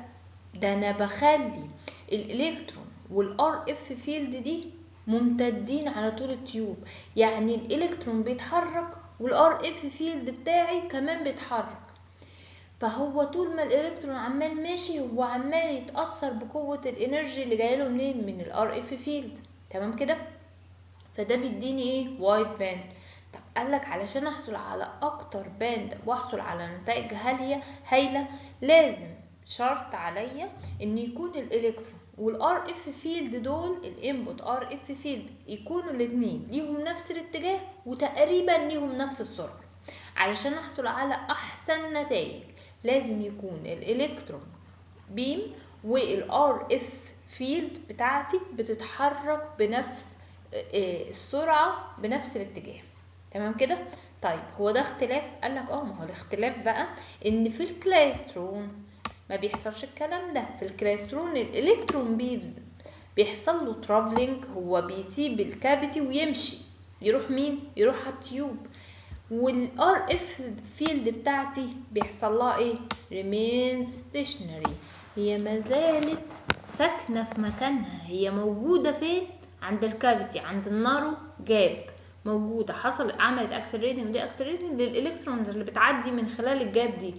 ده انا بخلي الالكترون والار اف فيلد دي ممتدين على طول التيوب، يعني الالكترون بيتحرك والار اف فيلد بتاعي كمان بيتحرك، فهو طول ما الالكترون عمال ماشي هو عمال يتاثر بقوه الانرجي اللي جايله منين؟ من الار اف فيلد. تمام كده؟ فده بيديني ايه؟ وايد باند. طب قالك علشان احصل على اكتر باند واحصل على نتائج هايله لازم شرط عليا ان يكون الالكترون والار اف فيلد دول الانبوت ار اف فيلد يكونوا الاثنين ليهم نفس الاتجاه وتقريبا ليهم نفس السرعه. علشان احصل على احسن نتائج لازم يكون الالكترون بيم والار اف فيلد بتاعتي بتتحرك بنفس السرعه بنفس الاتجاه. تمام كده؟ طيب هو ده اختلاف؟ قالك ما هو الاختلاف بقى ان في الكلايسترون ما بيحصلش الكلام ده. في الكلايسترون الالكترون بيحصل له ترافلينج، هو بيسيب الكافيتي ويمشي، يروح مين؟ يروح على التيوب. والار اف فيلد بتاعتي بيحصل لها ايه؟ remain stationary، هي ما زالت ساكنه في مكانها، هي موجوده فين؟ عند الكافيتي، عند النارو جاب موجوده، عملت اكسلريتنج ودي اكسلريتنج للالكترونز اللي بتعدي من خلال الجاب دي،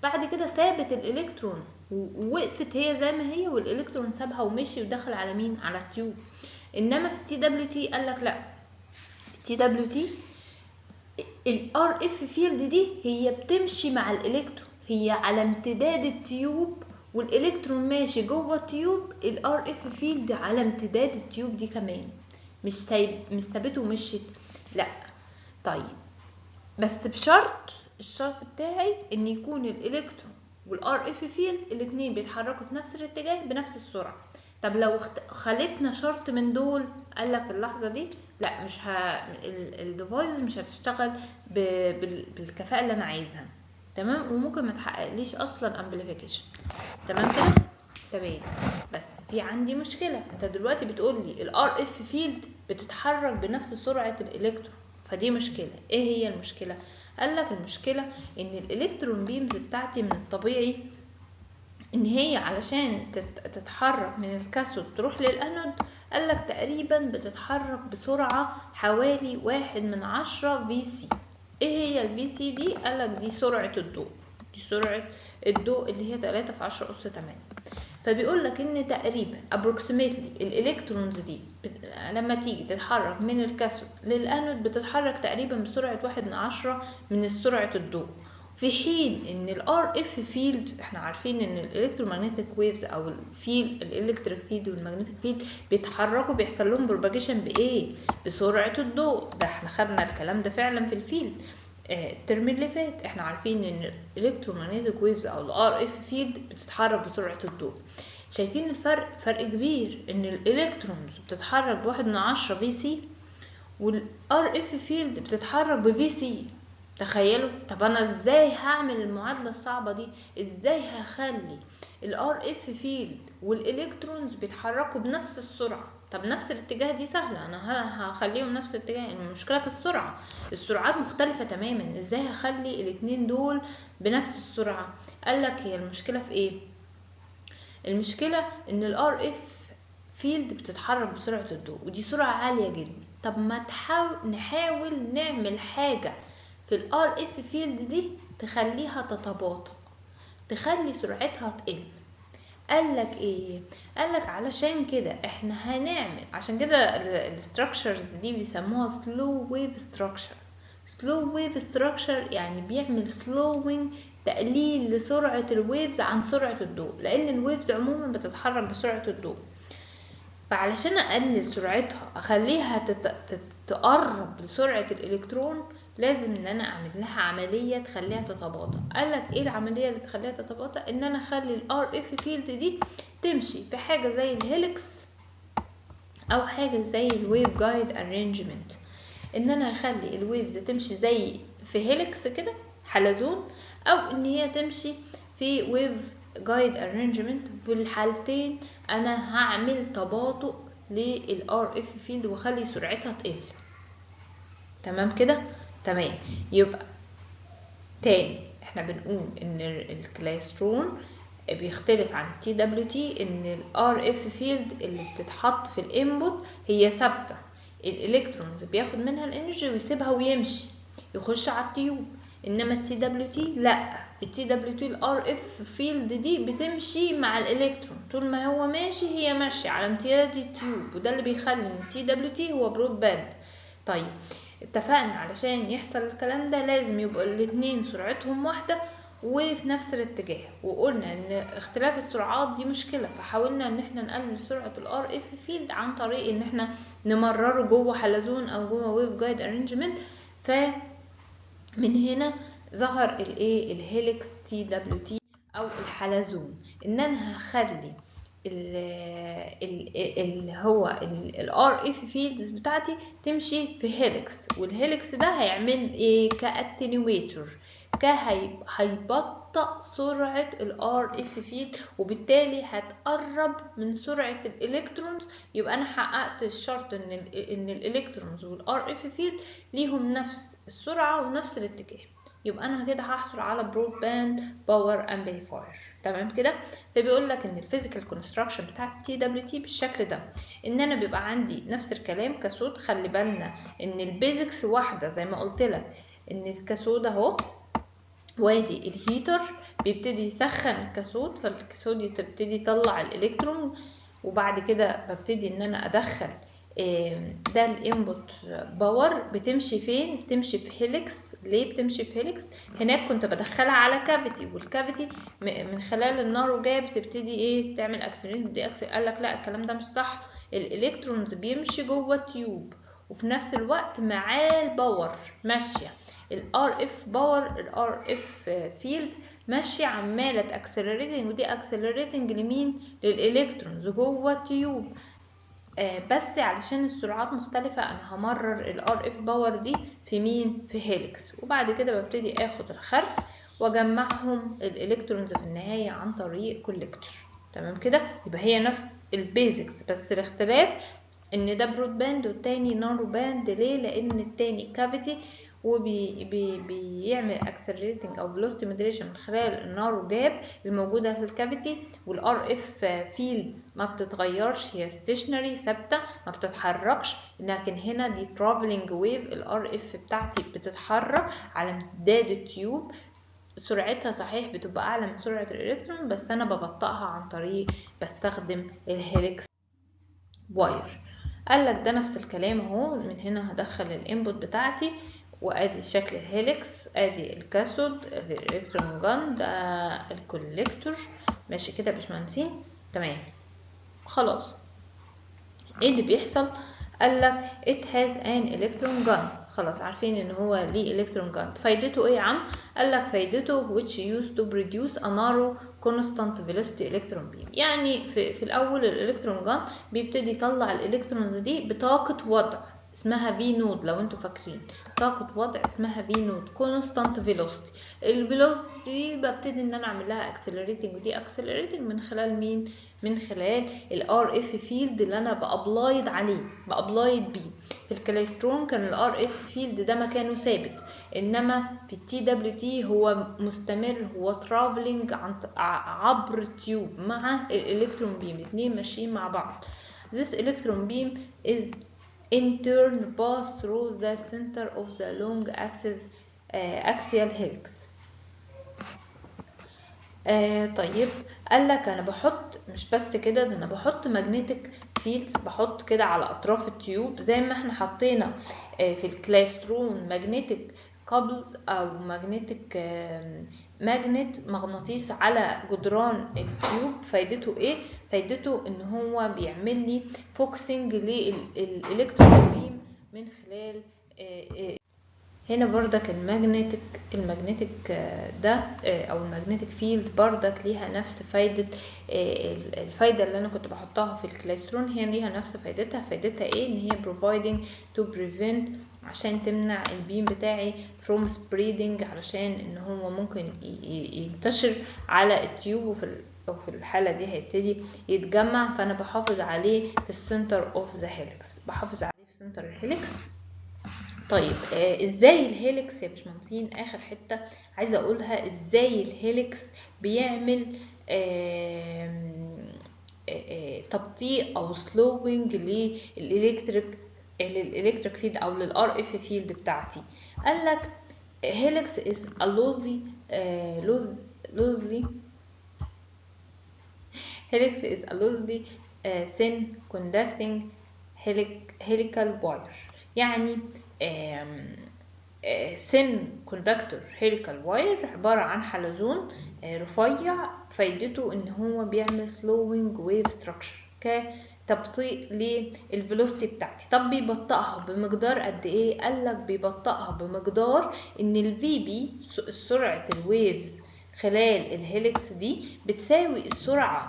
بعد كده سابت الالكترون ووقفت هي زي ما هي، والالكترون سابها ومشي ودخل على مين؟ على التيوب. انما في التي دبليو تي قال لك لا، في التي دبليو تي الار اف فيلد دي هي بتمشي مع الالكترون، هي على امتداد التيوب والالكترون ماشي جوه التيوب، الار اف فيلد على امتداد التيوب دي كمان، مش ثابته ومشيت، لا. طيب بس بشرط، الشرط بتاعي ان يكون الالكترون والار اف فيلد الاتنين بيتحركوا في نفس الاتجاه بنفس السرعه. طب لو خالفنا شرط من دول، قال لك اللحظه دي لا، مش الديفايس مش هتشتغل بالكفاءه اللي انا عايزها، تمام، وممكن ما تحققليش اصلا امبليفيكيشن. تمام كده، تمام. بس في عندي مشكله، انت دلوقتي بتقول لي الار اف فيلد بتتحرك بنفس سرعه الالكترون، فدي مشكله. ايه هي المشكله؟ قال لك المشكله ان الالكترون بيمز بتاعتي من الطبيعي ان هي علشان تتحرك من الكاثود تروح للانود، قال لك تقريبا بتتحرك بسرعه حوالي 1/10 في سي. ايه هي الفي سي دي؟ قال لك دي سرعه الضوء، دي سرعه الضوء اللي هي 3 في 10 أس 8. فبيقول لك ان تقريبا approximately الالكترونز دي لما تيجي تتحرك من الكاثود للانود بتتحرك تقريبا بسرعه 1/10 من سرعه الضوء، في حين ان الار اف فيلد احنا عارفين ان الالكترومagnetic ويفز او الفيلد الالكتريك فيلد والمagnetic فيلد بيتحركوا، بيحصل لهم بروباجيشن بايه؟ بسرعه الضوء. ده احنا خدنا الكلام ده فعلا في الفيلد الترم اللي فات. احنا عارفين ان الالكترومagnetic ويفز او الار اف فيلد بتتحرك بسرعه الضوء. شايفين الفرق؟ فرق كبير، ان الالكترونز بتتحرك ب1/10 في سي، والار اف فيلد بتتحرك بفي سي. تخيلوا. طب انا ازاي هعمل المعادله الصعبه دي؟ ازاي هخلي الار اف فيلد والالكترونز بيتحركوا بنفس السرعه؟ طب نفس الاتجاه دي سهله، انا هخليهم نفس الاتجاه. المشكله في السرعه، السرعات مختلفه تماما، ازاي هخلي الاتنين دول بنفس السرعه؟ قالك هي المشكله في ايه؟ المشكله ان الار اف فيلد بتتحرك بسرعه الضوء، ودي سرعه عاليه جدا. طب ما نحاول نعمل حاجه في الار اف فيلد دي تخليها تتباطأ، تخلي سرعتها تقل. قالك ايه؟ قالك علشان كده احنا هنعمل، عشان كده الستراكشرز دي بيسموها سلو ويف ستراكشر. سلو ويف ستراكشر يعني بيعمل سلوينج، تقليل لسرعة الويفز عن سرعة الضوء، لان الويفز عموما بتتحرك بسرعة الضوء. فعلشان اقلل سرعتها، اخليها تقرب لسرعة الالكترون، لازم ان انا اعمل لها عملية تخليها تتباطأ. قالك ايه العملية اللي تخليها تتباطأ؟ ان انا اخلي الار اف فيلد دي تمشي في حاجة زي الهيلكس او حاجة زي الويف جايد ارينجمنت. ان انا اخلي الويفز تمشي زي في هيلكس كده، حلزون، او ان هي تمشي في ويف جايد ارينجمنت. في الحالتين انا هعمل تباطؤ للار اف فيلد واخلي سرعتها تقل. تمام كده، تمام. يبقى تاني احنا بنقول ان الكلايسترون بيختلف عن التي دبليو تي، ان الار اف فيلد اللي بتتحط في الانبوت هي ثابته، الالكترونز بياخد منها الانرجي ويسيبها ويمشي يخش على التيوب. انما التي دبليو تي لا، التي دبليو تي الار اف فيلد دي بتمشي مع الالكترون، طول ما هو ماشي هي ماشيه على امتداد التيوب، وده اللي بيخلي ان التي دبليو تي هو برود باند. طيب اتفقنا علشان يحصل الكلام ده لازم يبقى الاتنين سرعتهم واحدة وفي نفس الاتجاه، وقلنا ان اختلاف السرعات دي مشكلة، فحاولنا ان احنا نقلل سرعة الار اف فيلد عن طريق ان احنا نمرره جوه حلزون او جوه ويف جايد ارينجمنت. فمن هنا ظهر الايه الهيلكس تي دبليو تي او الحلزون، ان انا هخلي اللي هو الار اف فيلدز بتاعتي تمشي في هيلكس، والهيلكس ده هيعمل ايه؟ كاتنيويتور، هيبطئ سرعه الار اف فيلد، وبالتالي هتقرب من سرعه الالكترونز. يبقى انا حققت الشرط ان الالكترونز والار اف فيلد ليهم نفس السرعه ونفس الاتجاه، يبقى انا كده هحصل على برود باند باور امبليفاير. تمام كده. فبيقول لك ان الفيزيكال كونستراكشن بتاعت تي دبليو تي بالشكل ده، ان انا بيبقى عندي نفس الكلام كاثود. خلي بالنا ان البيزكس واحده زي ما قلت لك، ان الكاثود اهو، وادي الهيتر بيبتدي يسخن الكاثود، فالكاثود يبتدي يطلع الالكترون، وبعد كده ببتدي ان انا ادخل ده الانبوت باور بتمشي فين؟ بتمشي في هيليكس. ليه بتمشي في هيليكس؟ هناك كنت بدخلها على كافيتي، والكافيتي من خلال النارو جاب بتبتدي ايه؟ تعمل اكسلريشن. دي قال لك لا الكلام ده مش صح، الالكترونز بيمشي جوه التيوب وفي نفس الوقت معاه الباور ماشيه. الار اف باور، الار اف فيلد ماشيه عماله تاكسلريتنج، ودي اكسلريتنج لمين؟ للالكترونز جوه التيوب. بس علشان السرعات مختلفة انا همرر الار اف باور دي في مين؟ في هيليكس. وبعد كده ببتدي اخد الخرج واجمعهم الالكترونز في النهاية عن طريق كوليكتور. تمام كده؟ يبقى هي نفس البيزكس، بس الاختلاف ان ده برود باند والتاني نارو باند. ليه؟ لان التاني كافيتي وبيعمل اكسلريتنج او فيلوسيتي مودريشن من خلال النارو جاب الموجوده في الكافيتي، والار اف فيلد ما بتتغيرش، هي ستيشنري ثابته ما بتتحركش. لكن هنا دي ترافلينج ويف، الار اف بتاعتي بتتحرك على امتداد التيوب. سرعتها صحيح بتبقى اعلى من سرعه الالكترون، بس انا ببطئها عن طريق بستخدم الهيليكس واير. قال لك ده نفس الكلام اهو. من هنا هدخل الانبوت بتاعتي، وادي شكل الهيليكس، ادي الكاثود، الالكترون جان، ده الكوليكتور. ماشي كده يا باشمهندسين؟ تمام خلاص. ايه اللي بيحصل؟ قال لك it has an electron gun. خلاص عارفين ان هو ليه electron gun. فايدته ايه يا عم؟ قال لك فايدته which used to produce a narrow constant velocity electron beam. يعني في الاول الالكترون جان بيبتدي يطلع الالكترونز دي بطاقة وضع اسمها في نود. لو انتوا فاكرين طاقة وضع اسمها في نود constant velocity. الفيلوسيتي دي ببتدي ان انا اعمل لها accelerating ودي accelerating من خلال مين؟ من خلال الار اف فيلد اللي انا بابلايد عليه، بابلايد بيه. في الكلايسترون كان الار اف فيلد ده مكانه ثابت، انما في التي دبليو تي هو مستمر، هو ترافلينج عبر تيوب مع الالكترون بيم، الاثنين ماشيين مع بعض. This electron beam is in turn pass through the center of the long axial helix. طيب قال لك انا بحط مش بس كده، ده انا بحط ماجنتيك فيلدز، بحط كده على اطراف التيوب زي ما احنا حطينا في الكلايسترون ماجنتيك كابلز او ماجنتيك ماجنت مغناطيس على جدران التيوب. فايدته ايه؟ فايدته ان هو بيعمل لي فوكسنج للالكترون بيم من خلال هنا بردك الماجنتيك ده او الماجنتيك فيلد بردك ليها نفس فايدة الفايدة اللي انا كنت بحطها في الكلايسترون، هي ليها نفس فايدتها. فايدتها ايه؟ ان هي providing to prevent، عشان تمنع البيم بتاعي from spreading، علشان ان هو ممكن ينتشر على التيوب وفي الحالة دي هيبتدي يتجمع. فانا بحافظ عليه في السنتر اوف ذا هيليكس، بحافظ عليه في سنتر الهيليكس. طيب ازاي الهيليكس يا باشمهندسين؟ اخر حته عايزه اقولها، ازاي الهيليكس بيعمل تبطيء او سلوينج للالكتريك فيلد او للار اف فيلد بتاعتي. قال لك هيليكس is a loosely thin conducting helical wire. يعني سن كوندكتور هيليكال واير عبارة عن حلزون رفيع. فايدته ان هو بيعمل سلوينج ويف ستراكشر كتبطيء للفيلوسيتي بتاعتي. طب بيبطئها بمقدار قد ايه؟ قالك بيبطئها بمقدار ان الفي بي سرعة الويفز خلال الهيليكس دي بتساوي سرعة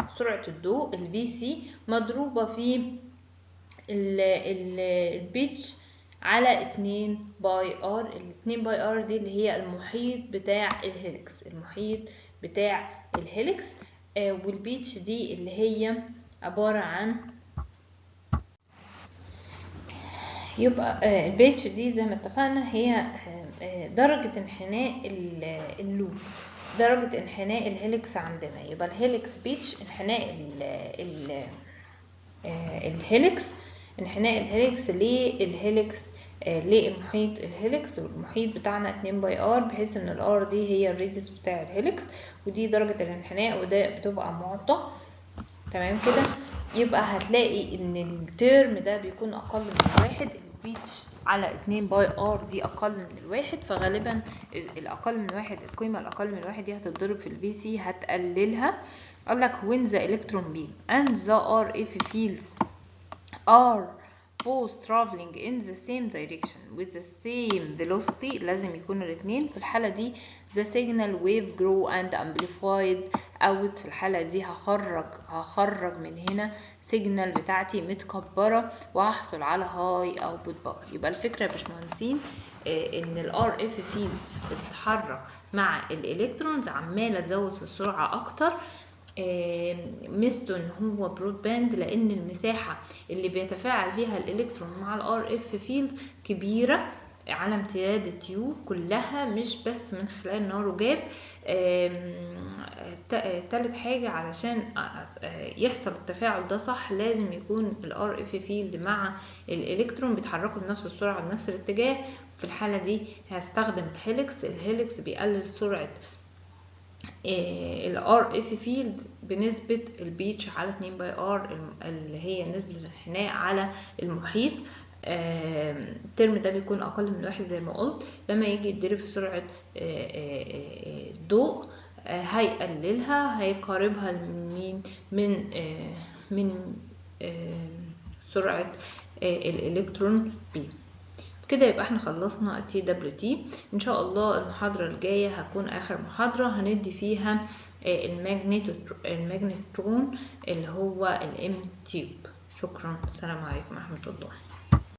الضوء الفي سي مضروبة في البيتش على 2 باي ار. ال 2 باي ار دي اللي هي المحيط بتاع الهيليكس، المحيط بتاع الهيليكس. والبيتش دي اللي هي عبارة عن، يبقى البيتش دي زي ما اتفقنا هي درجة انحناء اللوب، درجة انحناء الهيليكس عندنا. يبقى الهيليكس بيتش انحناء الهيليكس، انحناء الهيليكس للهيليكس لمحيط الهيليكس. والمحيط بتاعنا 2 باي ار، بحيث ان الار دي هي الريديوس بتاع الهيليكس ودي درجة الانحناء، وده بتبقى معطى. تمام كده؟ يبقى هتلاقي ان الترم ده بيكون اقل من 1. البيتش على 2 باي ار دي اقل من 1، فغالبا الاقل من 1، القيمة الاقل من 1 دي هتتضرب في الفي سي هتقللها. قالك when the electron beam and the RF fields are both traveling in the same direction with the same velocity، لازم يكونوا الاثنين. في الحالة دي the signal wave grow and amplified out. في الحالة دي هخرج من هنا سيجنال بتاعتي متكبرة وهحصل على هاي اوتبوت باور. يبقى الفكرة يا باشمهندسين ان الار اف فيلد بتتحرك مع الالكترونز عمالة تزود في السرعة اكتر. ميزته ان هو برود باند لان المساحة اللي بيتفاعل فيها الالكترون مع الار اف فيلد كبيرة على امتداد التيوب كلها، مش بس من خلال نارو جاب. تالت حاجة علشان يحصل التفاعل ده صح لازم يكون الار اف فيلد مع الالكترون بيتحركوا بنفس السرعة بنفس الاتجاه. في الحالة دي هستخدم الهيلكس بيقلل سرعة الار اف فيلد بنسبة البيتش على 2 باي ار اللي هي نسبة الانحناء على المحيط. الترم ده بيكون اقل من 1 زي ما قلت. لما يجي يتضرب في سرعة الضوء هيقللها، هيقاربها من سرعة الالكترون بي. كده يبقى احنا خلصنا التي دبليو تي. ان شاء الله المحاضرة الجاية هتكون اخر محاضرة هندي فيها الماجنترون اللي هو الام تيوب. شكرا، السلام عليكم ورحمة الله.